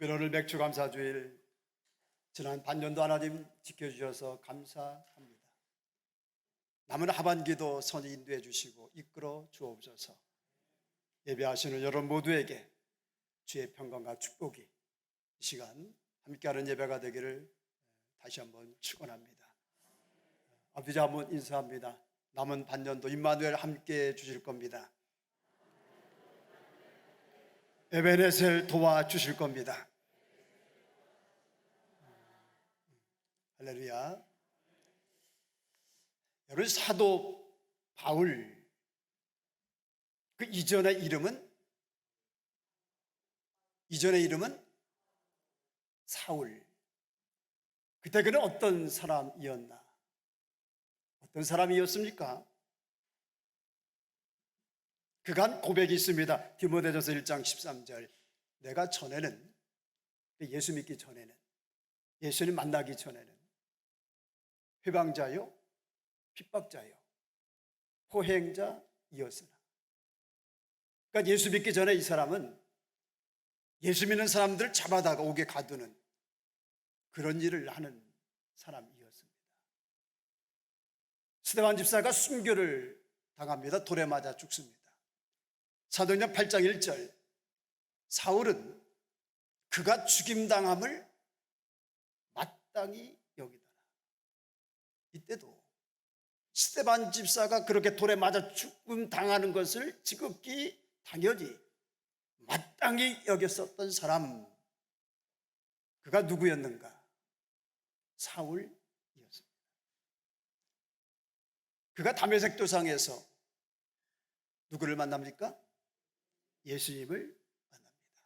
특별히 오늘 맥주감사주일, 지난 반년도 하나님 지켜주셔서 감사합니다. 남은 하반기도 선히 인도해 주시고 이끌어 주옵소서. 예배하시는 여러분 모두에게 주의 평강과 축복이 이 시간 함께하는 예배가 되기를 다시 한번 축원합니다. 아버지 한번 인사합니다. 남은 반년도 임마누엘 함께해 주실 겁니다. 에베네셀 도와주실 겁니다. 할렐루야. 여러분, 사도 바울, 그 이전의 이름은 사울. 그때 그는 어떤 사람이었나? 어떤 사람이었습니까? 그가 한 고백이 있습니다. 디모데전서 1장 13절. 내가 전에는, 예수 믿기 전에는, 예수님 만나기 전에는 회방자요, 핍박자요, 포행자이었으나. 그러니까 예수 믿기 전에 이 사람은 예수 믿는 사람들을 잡아다가 옥에 가두는 그런 일을 하는 사람이었습니다. 스데반 집사가 순교를 당합니다. 돌에 맞아 죽습니다. 사도행전 8장 1절. 사울은 그가 죽임당함을 마땅히 여기더라. 이때도 스데반 집사가 그렇게 돌에 맞아 죽음 당하는 것을 지극히 당연히 마땅히 여겼었던 사람, 그가 누구였는가? 사울이었습니다. 그가 다메섹 도상에서 누구를 만납니까? 예수님을 만납니다.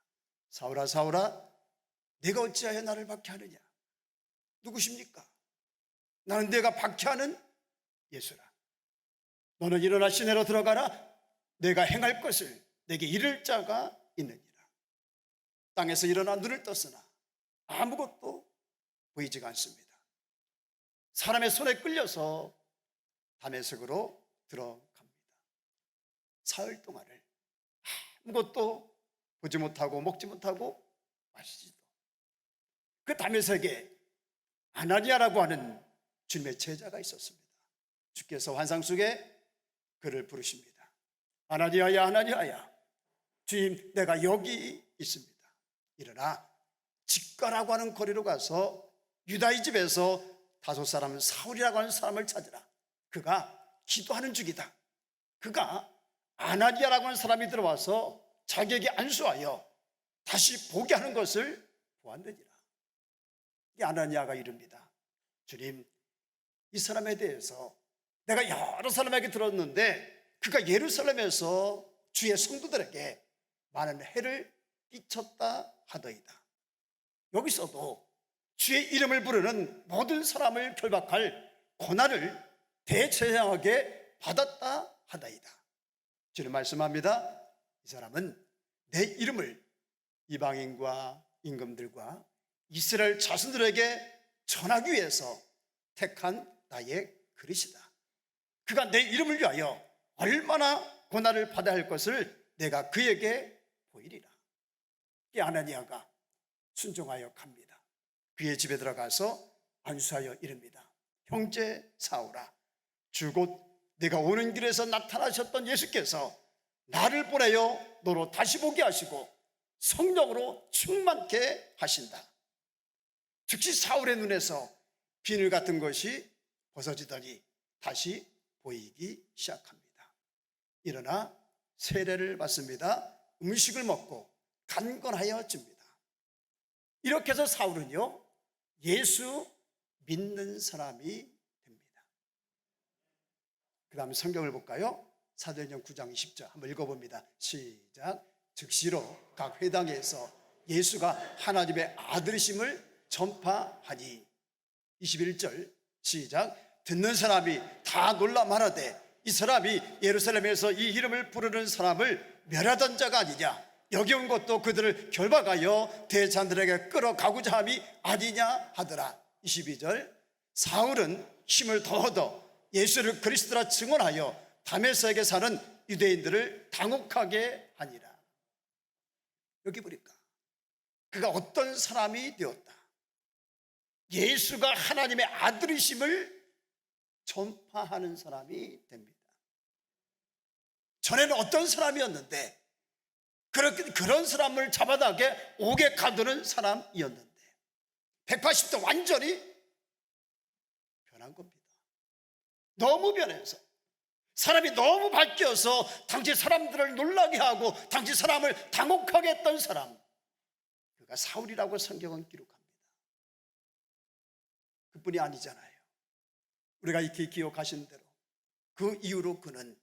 사울아 사울아, 내가 어찌하여 나를 박해하느냐? 누구십니까? 나는 내가 박해하는 예수라. 너는 일어나 시내로 들어가라. 내가 행할 것을 내게 이를 자가 있느니라. 땅에서 일어나 눈을 떴으나 아무것도 보이지가 않습니다. 사람의 손에 끌려서 다메섹으로 들어갑니다. 사흘 동안을 아무것도 보지 못하고 먹지 못하고 마시지도. 그 다메섹에 아나니아라고 하는 주님의 제자가 있었습니다. 주께서 환상 속에 그를 부르십니다. 아나니아야 아나니아야, 주님 내가 여기 있습니다. 일어나 직가라고 하는 거리로 가서 유다의 집에서 다섯 사람 사울이라고 하는 사람을 찾으라. 그가 기도하는 중이다. 그가 아나니아라고 하는 사람이 들어와서 자기에게 안수하여 다시 보게 하는 것을 보았느니라. 이 아나니아가 이릅니다. 주님, 이 사람에 대해서 내가 여러 사람에게 들었는데 그가 예루살렘에서 주의 성도들에게 많은 해를 끼쳤다 하더이다. 여기서도 주의 이름을 부르는 모든 사람을 결박할 고난을 대재앙하게 받았다 하다이다. 주님 말씀합니다. 이 사람은 내 이름을 이방인과 임금들과 이스라엘 자손들에게 전하기 위해서 택한 나의 그릇이다. 그가 내 이름을 위하여 얼마나 고난을 받아야 할 것을 내가 그에게 보이리라. 이 아나니아가 순종하여 갑니다. 그의 집에 들어가서 안수하여 이릅니다. 형제 사울아, 주곧 내가 오는 길에서 나타나셨던 예수께서 나를 보내어 너로 다시 보게 하시고 성령으로 충만케 하신다. 즉시 사울의 눈에서 비늘 같은 것이 벗어지더니 다시 보이기 시작합니다. 일어나 세례를 받습니다. 음식을 먹고 간건하여집니다. 이렇게 해서 사울은요, 예수 믿는 사람이 됩니다. 그 다음에 성경을 볼까요? 사도행전 9장 20절 한번 읽어봅니다. 시작. 즉시로 각 회당에서 예수가 하나님의 아들이심을 전파하니. 21절 시작. 듣는 사람이 다 놀라 말하되 이 사람이 예루살렘에서 이 이름을 부르는 사람을 멸하던 자가 아니냐? 여기 온 것도 그들을 결박하여 대장들에게 끌어가고자 함이 아니냐 하더라. 22절 사울은 힘을 더 얻어 예수를 그리스도라 증언하여 다메섹에 사는 유대인들을 당혹하게 하니라. 여기 보니까 그가 어떤 사람이 되었다. 예수가 하나님의 아들이심을 전파하는 사람이 됩니다. 전에는 어떤 사람이었는데 그런 사람을 잡아다게 옥에 가두는 사람이었는데 180도 완전히 변한 겁니다. 너무 변해서 사람이 너무 바뀌어서 당시 사람들을 놀라게 하고 당시 사람을 당혹하게 했던 사람, 그가 사울이라고 성경은 기록합니다. 그뿐이 아니잖아요. 우리가 이렇게 기억하신 대로 그 이후로 그는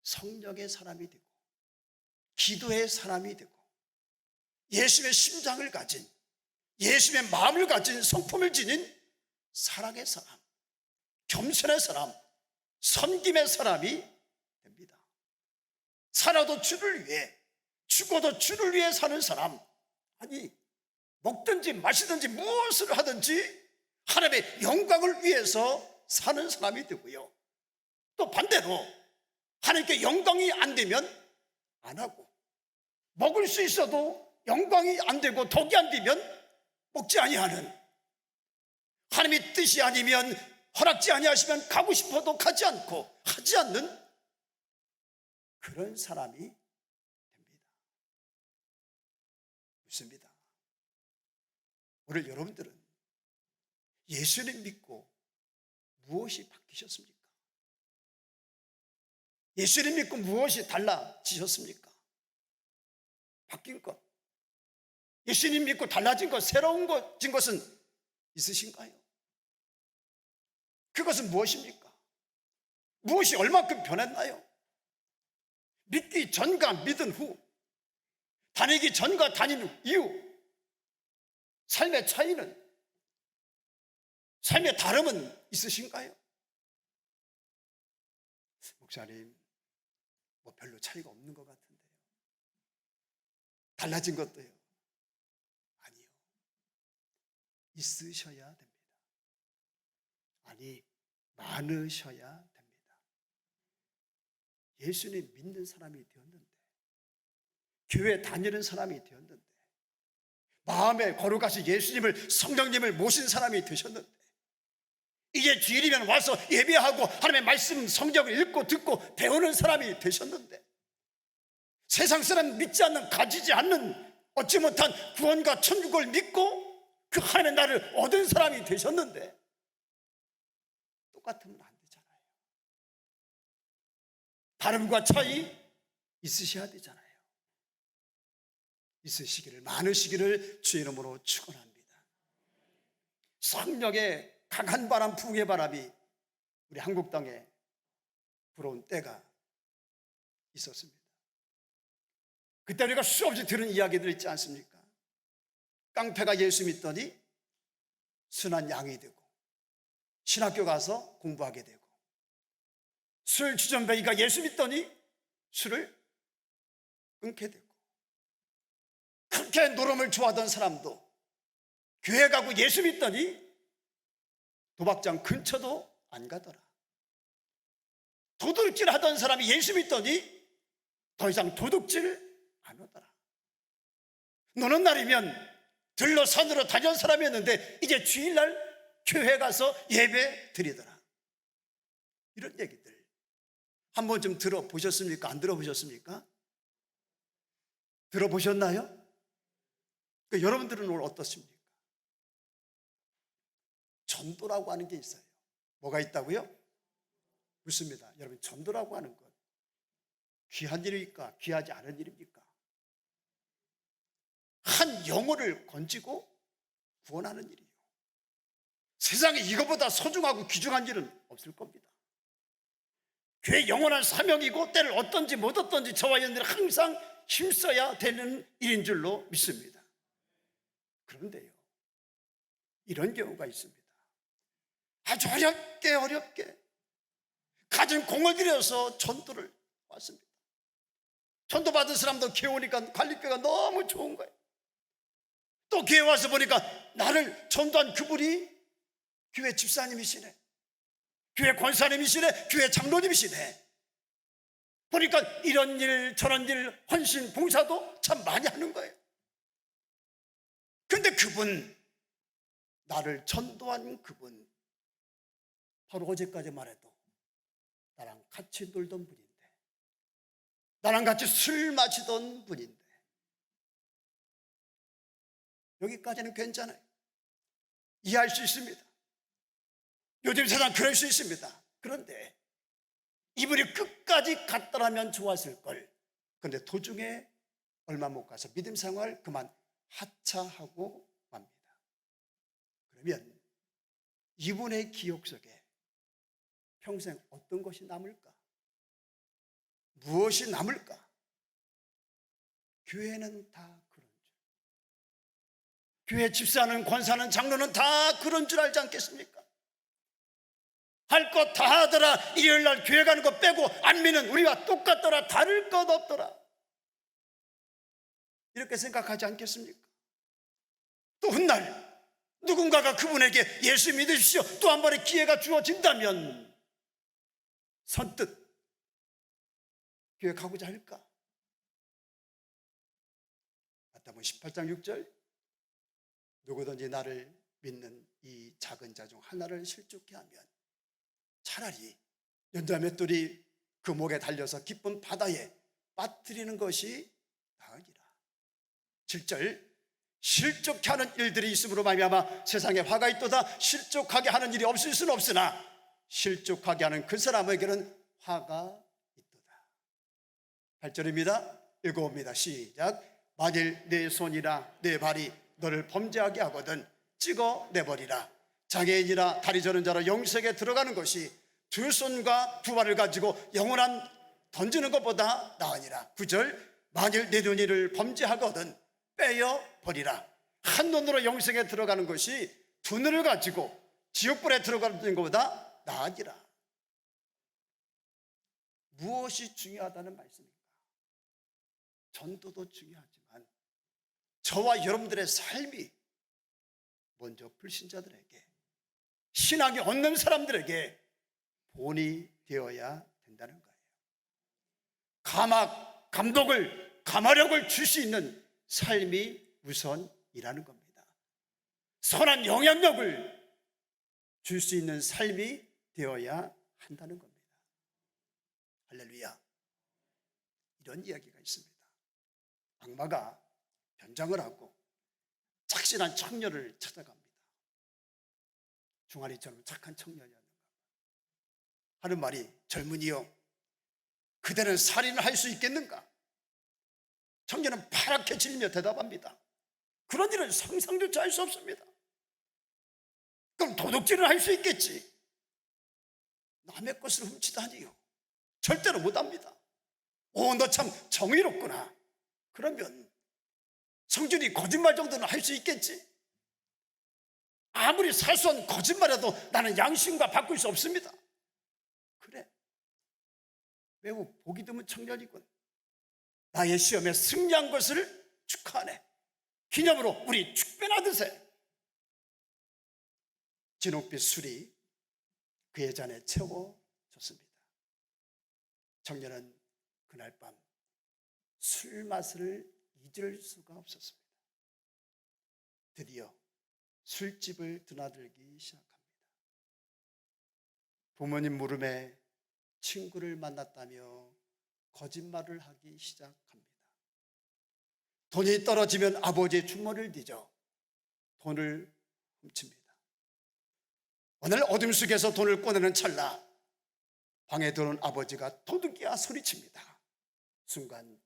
성령의 사람이 되고 기도의 사람이 되고 예수의 심장을 가진, 예수의 마음을 가진, 성품을 지닌 사랑의 사람, 겸손의 사람, 섬김의 사람이 됩니다. 살아도 주를 위해, 죽어도 주를 위해 사는 사람, 아니 먹든지 마시든지 무엇을 하든지 하나님의 영광을 위해서 사는 사람이 되고요. 또 반대로 하나님께 영광이 안 되면 안 하고, 먹을 수 있어도 영광이 안 되고 덕이 안 되면 먹지 아니하는, 하나님의 뜻이 아니면 허락지 아니하시면 가고 싶어도 가지 않고 하지 않는 그런 사람이 됩니다. 묻습니다. 오늘 여러분들은 예수님 믿고 무엇이 바뀌셨습니까? 예수님 믿고 무엇이 달라지셨습니까? 바뀐 것, 예수님 믿고 달라진 것, 새로운 것은 있으신가요? 그것은 무엇입니까? 무엇이 얼마큼 변했나요? 믿기 전과 믿은 후, 다니기 전과 다닌 이후, 삶의 차이는, 삶의 다름은 있으신가요? 목사님, 뭐 별로 차이가 없는 것 같은데요. 달라진 것도요. 아니요. 있으셔야 됩니다. 아니, 많으셔야 됩니다. 예수님 믿는 사람이 되었는데, 교회 다니는 사람이 되었는데, 마음에 거룩하신 예수님을, 성령님을 모신 사람이 되셨는데, 이제 주일이면 와서 예배하고 하나님의 말씀, 성경을 읽고 듣고 배우는 사람이 되셨는데, 세상 사람 믿지 않는, 가지지 않는 얻지 못한 구원과 천국을 믿고 그 하나님의 나를 얻은 사람이 되셨는데 똑같으면 안 되잖아요. 다름과 차이 있으셔야 되잖아요. 있으시기를, 많으시기를 주의 이름으로 축원합니다. 성령의 강한 바람, 부흥의 바람이 우리 한국 땅에 불어온 때가 있었습니다. 그때 우리가 수없이 들은 이야기들 있지 않습니까? 깡패가 예수 믿더니 순한 양이 되고, 신학교 가서 공부하게 되고, 술 주전뱅이가 예수 믿더니 술을 끊게 되고, 그렇게 노름을 좋아하던 사람도 교회 가고 예수 믿더니 도박장 근처도 안 가더라. 도둑질 하던 사람이 예수 믿더니 더 이상 도둑질 안 하더라. 노는 날이면 들러 산으로 다녔던 사람이었는데 이제 주일날 교회 가서 예배 드리더라. 이런 얘기들 한 번쯤 들어보셨습니까? 안 들어보셨습니까? 들어보셨나요? 그러니까 여러분들은 오늘 어떻습니까? 전도라고 하는 게 있어요. 뭐가 있다고요? 묻습니다. 여러분, 전도라고 하는 것 귀한 일입니까? 귀하지 않은 일입니까? 한 영혼을 건지고 구원하는 일이에요. 세상에 이거보다 소중하고 귀중한 일은 없을 겁니다. 그의 영원한 사명이고 때를 얻든지 못 얻든지 저와 여러분들은 항상 힘써야 되는 일인 줄로 믿습니다. 그런데요, 이런 경우가 있습니다. 아주 어렵게 가진 공을 들여서 전도를 왔습니다. 전도 받은 사람도 교회 오니까 관리교가 너무 좋은 거예요. 또 교회 와서 보니까 나를 전도한 그분이 교회 집사님이시네, 교회 권사님이시네, 교회 장로님이시네. 보니까 이런 일 저런 일 헌신 봉사도 참 많이 하는 거예요. 그런데 그분, 나를 전도한 그분, 바로 어제까지만 해도 나랑 같이 놀던 분인데, 나랑 같이 술 마시던 분인데, 여기까지는 괜찮아요. 이해할 수 있습니다. 요즘 세상 그럴 수 있습니다. 그런데 이분이 끝까지 갔더라면 좋았을 걸. 그런데 도중에 얼마 못 가서 믿음 생활 그만 하차하고 맙니다. 그러면 이분의 기억 속에 평생 어떤 것이 남을까? 무엇이 남을까? 교회는 다 그런 줄. 교회 집사는, 권사는, 장로는 다 그런 줄 알지 않겠습니까? 할 것 다 하더라. 일요일 날 교회 가는 거 빼고 안 믿는 우리와 똑같더라. 다를 것 없더라. 이렇게 생각하지 않겠습니까? 또 훗날 누군가가 그분에게 예수 믿으십시오, 또 한 번의 기회가 주어진다면 선뜻 교회 가고자 할까? 마태복음 18장 6절, 누구든지 나를 믿는 이 작은 자 중 하나를 실족케 하면 차라리 연자 맷돌이 그 목에 달려서 깊은 바다에 빠뜨리는 것이 나으니라. 7절, 실족케 하는 일들이 있음으로 말미암아 세상에 화가 있도다. 실족하게 하는 일이 없을 수는 없으나 실족하게 하는 그 사람에게는 화가 있도다. 8절입니다. 읽어봅니다. 시작. 만일 내 손이나 내 발이 너를 범죄하게 하거든 찍어내버리라. 장애인이나 다리 저는 자로 영sek에 들어가는 것이 두 손과 두 발을 가지고 영원한 던지는 것보다 나으니라. 9절, 만일 내 눈이를 범죄하거든 빼어버리라. 한 눈으로 영생에 들어가는 것이 두 눈을 가지고 지옥불에 들어가는 것보다 나으니라. 무엇이 중요하다는 말씀입니까? 전도도 중요하지만 저와 여러분들의 삶이 먼저 불신자들에게, 신앙이 없는 사람들에게 본이 되어야 된다는 거예요. 감학, 감독을, 감화력을 줄 수 있는 삶이 우선이라는 겁니다. 선한 영향력을 줄 수 있는 삶이 되어야 한다는 겁니다. 할렐루야. 이런 이야기가 있습니다. 악마가 변장을 하고 착실한 청년을 찾아갑니다. 중아리처럼 착한 청년이었는가 하는 말이, 젊은이여 그대는 살인을 할 수 있겠는가? 청년은 파랗게 질며 대답합니다. 그런 일은 상상조차 할 수 없습니다. 그럼 도둑질을 할 수 있겠지. 남의 것을 훔치다니요, 절대로 못합니다. 너 참 정의롭구나. 그러면 성준이 거짓말 정도는 할 수 있겠지. 아무리 사소한 거짓말해도 나는 양심과 바꿀 수 없습니다. 그래, 매우 보기 드문 청년이군. 나의 시험에 승리한 것을 축하하네. 기념으로 우리 축배나 드세. 진홍빛 술이 그의 잔에 채워졌습니다. 청년은 그날 밤 술 맛을 잊을 수가 없었습니다. 드디어 술집을 드나들기 시작합니다. 부모님 물음에 친구를 만났다며 거짓말을 하기 시작합니다. 돈이 떨어지면 아버지의 주머니를 뒤져 돈을 훔칩니다. 오늘 어둠 속에서 돈을 꺼내는 찰나 방에 들어온 아버지가 도둑이야 소리칩니다. 순간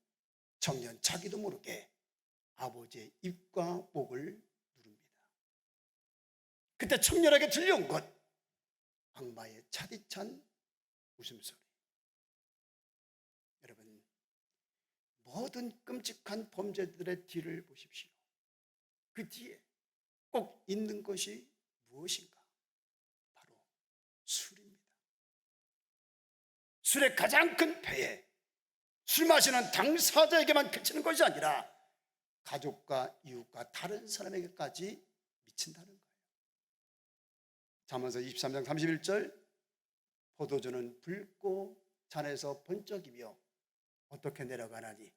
청년 자기도 모르게 아버지의 입과 목을 누릅니다. 그때 청년에게 들려온 것, 악마의 차디찬 웃음소리. 여러분, 모든 끔찍한 범죄들의 뒤를 보십시오. 그 뒤에 꼭 있는 것이 무엇인가? 바로 술입니다. 술의 가장 큰 폐해, 술 마시는 당사자에게만 그치는 것이 아니라 가족과 이웃과 다른 사람에게까지 미친다는 거예요. 잠언서 23장 31절, 포도주는 붉고 잔에서 번쩍이며 어떻게 내려가나니,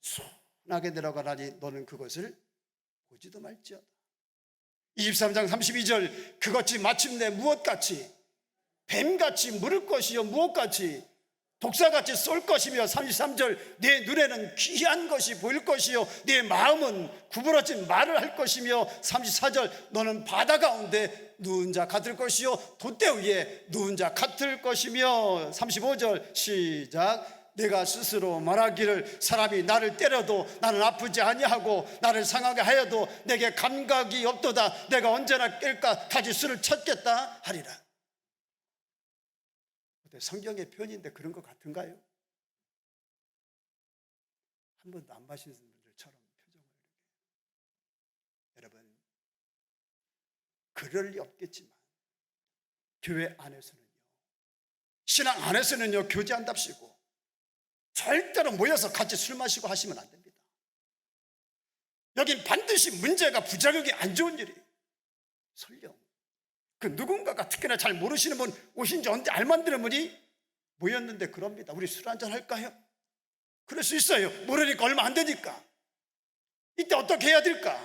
순하게 내려가나니 너는 그것을 보지도 말지어다. 23장 32절 그것이 마침내 무엇같이 뱀같이 물을 것이요 무엇같이 독사같이 쏠 것이며 33절 내 눈에는 귀한 것이 보일 것이요 내 마음은 구부러진 말을 할 것이며 34절 너는 바다 가운데 누운 자 같을 것이요 돛대 위에 누운 자 같을 것이며 35절 시작 내가 스스로 말하기를 사람이 나를 때려도 나는 아프지 아니하고 나를 상하게 하여도 내게 감각이 없도다 내가 언제나 깰까 가지 수를 찾겠다 하리라. 성경의 표현인데 그런 것 같은가요? 한 번도 안 마신 분들처럼 표정을 이렇게. 여러분 그럴 리 없겠지만 교회 안에서는요 신앙 안에서는요 교제한답시고 절대로 모여서 같이 술 마시고 하시면 안 됩니다. 여긴 반드시 문제가 부작용이 안 좋은 일이에요. 설령 그 누군가가 특히나 잘 모르시는 분 오신 지 언제 알만드는 분이 모였는데 그럽니다. 우리 술 한잔 할까요? 그럴 수 있어요. 모르니까 얼마 안 되니까. 이때 어떻게 해야 될까?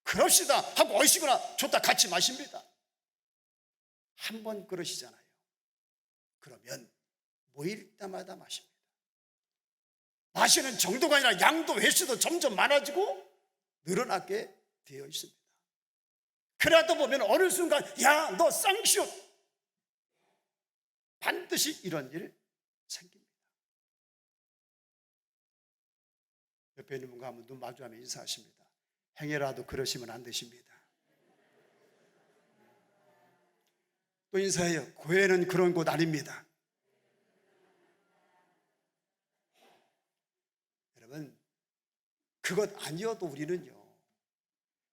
그럽시다 하고 어시거나 좋다 같이 마십니다. 한 번 그러시잖아요. 그러면 모일 때마다 마십니다. 마시는 정도가 아니라 양도 횟수도 점점 많아지고 늘어나게 되어 있습니다. 그러다 보면 어느 순간 야 너 쌍시옷 반드시 이런 일 생깁니다. 옆에 있는 분과 한번 눈 마주하며 인사하십니다. 행여라도 그러시면 안 되십니다. 또 인사해요. 교회는 그런 곳 아닙니다. 여러분 그것 아니어도 우리는요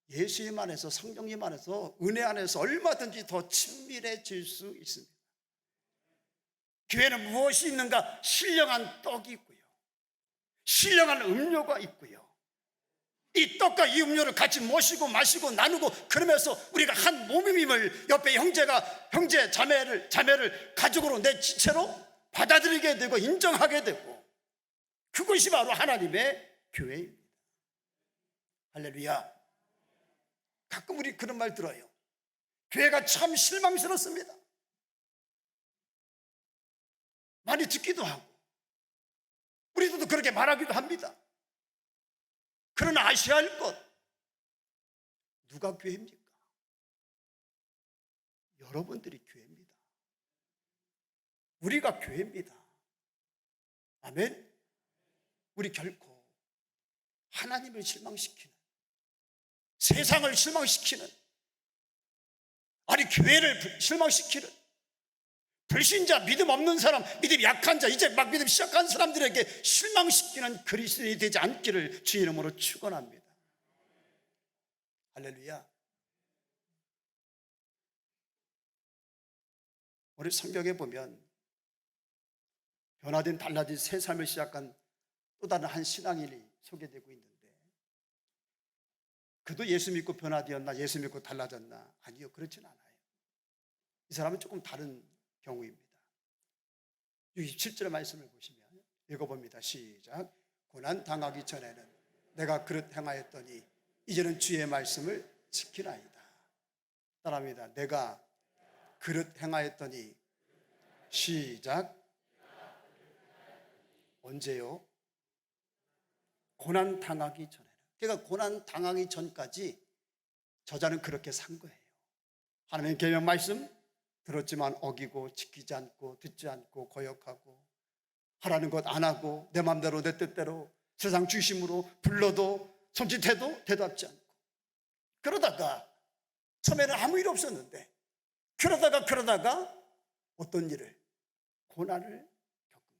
예수님 안에서 성령님 안에서 은혜 안에서 얼마든지 더 친밀해질 수 있습니다. 교회는 무엇이 있는가? 신령한 떡이 있고요 신령한 음료가 있고요 이 떡과 이 음료를 같이 모시고 마시고 나누고 그러면서 우리가 한 몸임을 옆에 형제 자매를 가족으로 내 지체로 받아들이게 되고 인정하게 되고 그것이 바로 하나님의 교회입니다. 할렐루야. 가끔 우리 그런 말 들어요. 교회가 참 실망스럽습니다. 많이 듣기도 하고 우리도 그렇게 말하기도 합니다. 그러나 아셔야 할 것, 누가 교회입니까? 여러분들이 교회입니다. 우리가 교회입니다. 아멘. 우리 결코 하나님을 실망시키는, 세상을 실망시키는, 아니 교회를 실망시키는 불신자, 믿음 없는 사람, 믿음 약한 자, 이제 막 믿음 시작한 사람들에게 실망시키는 그리스도인이 되지 않기를 주의 이름으로 축원합니다. 할렐루야. 우리 성경에 보면 변화된 달라진 새 삶을 시작한 또 다른 한 신앙인이 소개되고 있는데, 그도 예수 믿고 변화되었나, 예수 믿고 달라졌나? 아니요, 그렇진 않아요. 이 사람은 조금 다른 경우입니다. 67절의 말씀을 보시면 읽어봅니다. 시작. 고난 당하기 전에는 내가 그릇 행하였더니 이제는 주의 말씀을 지키나이다. 따라합니다. 내가 그릇 행하였더니, 시작. 언제요? 고난 당하기 전에는. 그러니까 고난 당하기 전까지 저자는 그렇게 산 거예요. 하나님의 계명 말씀 들었지만 어기고 지키지 않고 듣지 않고 거역하고 하라는 것 안 하고 내 맘대로 내 뜻대로 세상 중심으로 불러도 손짓해도 대답지 않고, 그러다가 처음에는 아무 일 없었는데 그러다가 어떤 일을, 고난을 겪은 거예요.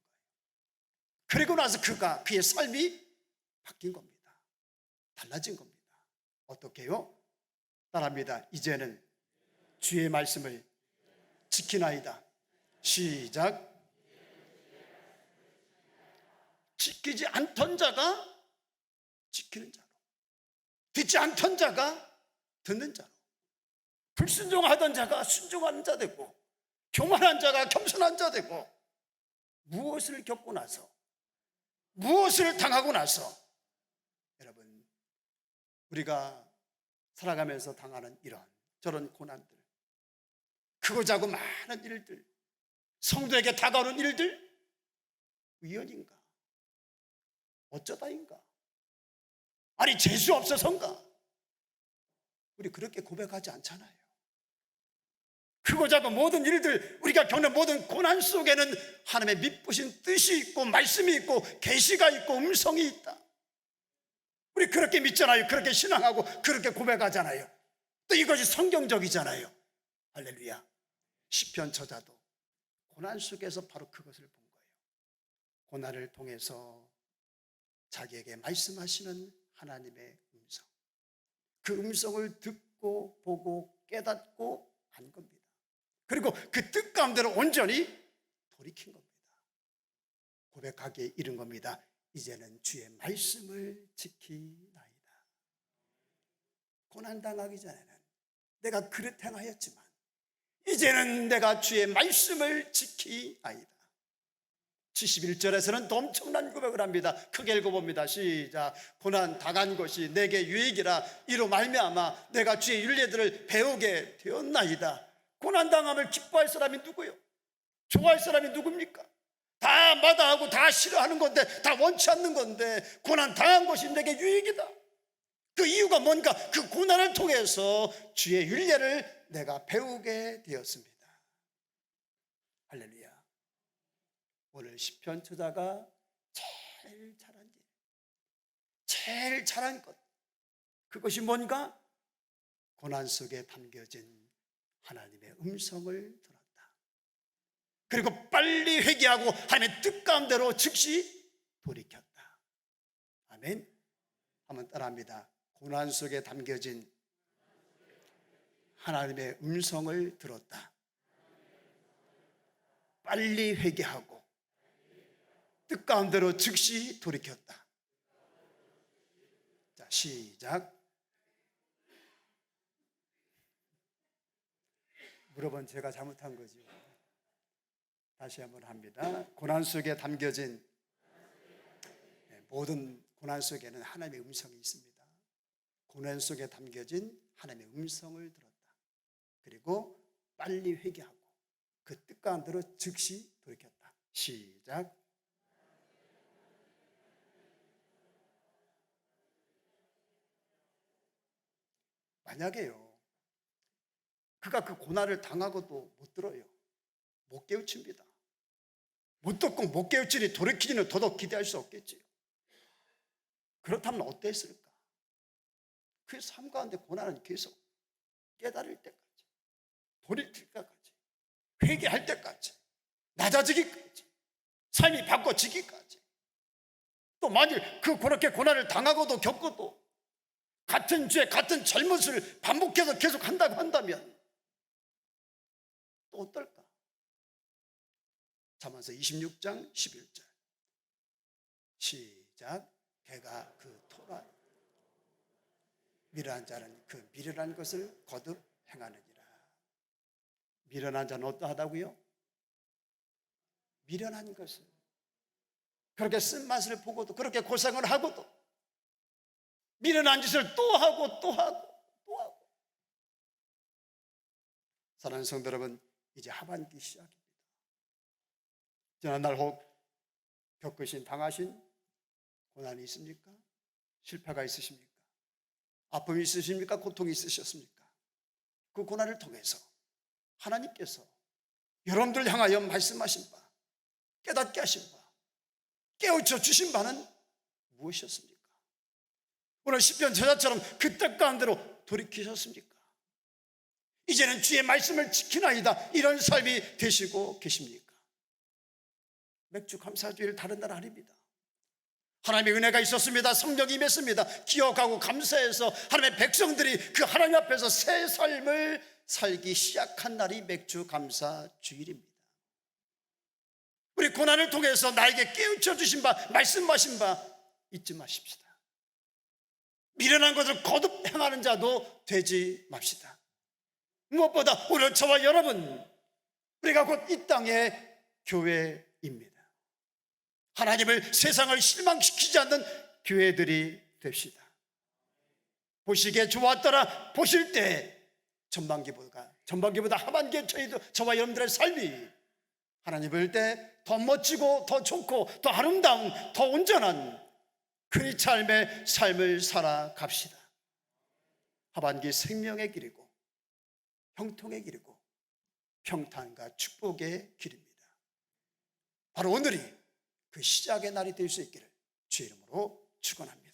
그리고 나서 그의 삶이 바뀐 겁니다. 달라진 겁니다. 어떻게요? 따라합니다. 이제는 주의 말씀을 지키나이다. 시작. 지키지 않던 자가 지키는 자로, 듣지 않던 자가 듣는 자로, 불순종하던 자가 순종하는 자 되고, 교만한 자가 겸손한 자 되고, 무엇을 겪고 나서, 무엇을 당하고 나서, 여러분 우리가 살아가면서 당하는 이런 저런 고난들, 크고 작고 많은 일들, 성도에게 다가오는 일들, 우연인가? 어쩌다인가? 아니 재수 없어서인가? 우리 그렇게 고백하지 않잖아요. 크고 작은 모든 일들, 우리가 겪는 모든 고난 속에는 하나님의 미쁘신 뜻이 있고 말씀이 있고 계시가 있고 음성이 있다. 우리 그렇게 믿잖아요. 그렇게 신앙하고 그렇게 고백하잖아요. 또 이것이 성경적이잖아요. 할렐루야. 시편 저자도 고난 속에서 바로 그것을 본 거예요. 고난을 통해서 자기에게 말씀하시는 하나님의 음성, 그 음성을 듣고 보고 깨닫고 한 겁니다. 그리고 그 뜻 가운데로 온전히 돌이킨 겁니다. 고백하기에 이른 겁니다. 이제는 주의 말씀을 지키나이다. 고난당하기 전에는 내가 그릇 행하였지만 이제는 내가 주의 말씀을 지키나이다. 71절에서는 또 엄청난 고백을 합니다. 크게 읽어봅니다. 시작. 고난 당한 것이 내게 유익이라 이로 말미암아 내가 주의 율례들을 배우게 되었나이다. 고난 당함을 기뻐할 사람이 누구요? 좋아할 사람이 누굽니까? 다 마다하고 다 싫어하는 건데, 다 원치 않는 건데 고난 당한 것이 내게 유익이다. 그 이유가 뭔가? 그 고난을 통해서 주의 율례를 내가 배우게 되었습니다. 할렐루야. 오늘 시편 저자가 제일 잘한 일, 제일 잘한 것, 그것이 뭔가? 고난 속에 담겨진 하나님의 음성을 들었다. 그리고 빨리 회개하고 하나님의 뜻 가운데로 즉시 돌이켰다. 아멘. 한번 따라합니다. 고난 속에 담겨진 하나님의 음성을 들었다. 빨리 회개하고 뜻 가운데로 즉시 돌이켰다. 자, 시작. 물어본 제가 잘못한 거죠. 다시 한번 합니다. 고난 속에 담겨진 모든 고난 속에는 하나님의 음성이 있습니다. 고난 속에 담겨진 하나님의 음성을 들었다. 그리고 빨리 회개하고 그 뜻 가운데로 즉시 돌이켰다. 시작. 만약에요, 그가 그 고난을 당하고도 못 들어요. 못 깨우칩니다. 못 듣고 못 깨우치니 돌이키기는 더더욱 기대할 수 없겠지요. 그렇다면 어땠을까? 그 삶 가운데 고난은 계속 깨달을 때까지, 돌이킬 때까지, 회개할 때까지, 낮아지기까지, 삶이 바꿔지기까지, 또 만일 그렇게 고난을 당하고도 겪어도 같은 죄, 같은 잘못을 반복해서 계속 한다고 한다면 또 어떨까? 잠언서 26장 11절 시작. 개가 그 토라 미련한 자는 그 미련한 것을 거듭 행하느니라. 미련한 자는 어떠하다고요? 미련한 것을, 그렇게 쓴맛을 보고도, 그렇게 고생을 하고도 미련한 짓을 또 하고 또 하고 또 하고. 사랑하는 성도 여러분, 이제 하반기 시작입니다. 지난날 혹 겪으신, 당하신 고난이 있습니까? 실패가 있으십니까? 아픔이 있으십니까? 고통이 있으셨습니까? 그 고난을 통해서 하나님께서 여러분들 향하여 말씀하신 바, 깨닫게 하신 바, 깨우쳐 주신 바는 무엇이었습니까? 오늘 시편 저자처럼 그 뜻 가운데로 돌이키셨습니까? 이제는 주의 말씀을 지키나이다, 이런 삶이 되시고 계십니까? 맥주 감사주일 다른 날 아닙니다. 하나님의 은혜가 있었습니다. 성령이 임했습니다. 기억하고 감사해서 하나님의 백성들이 그 하나님 앞에서 새 삶을 살기 시작한 날이 맥주 감사주일입니다. 우리 고난을 통해서 나에게 깨우쳐 주신 바, 말씀하신 바 잊지 마십시다. 미련한 것을 거듭 행하는 자도 되지 맙시다. 무엇보다 오늘 저와 여러분, 우리가 곧 이 땅의 교회입니다. 하나님을, 세상을 실망시키지 않는 교회들이 됩시다. 보시기에 좋았더라 보실 때 전반기보다 하반기에 저와 여러분들의 삶이 하나님 볼 때 더 멋지고 더 좋고 더 아름다운 더 온전한 크리스찬의 삶을 살아갑시다. 하반기 생명의 길이고 형통의 길이고 평탄과 축복의 길입니다. 바로 오늘이 그 시작의 날이 될 수 있기를 주의 이름으로 축원합니다.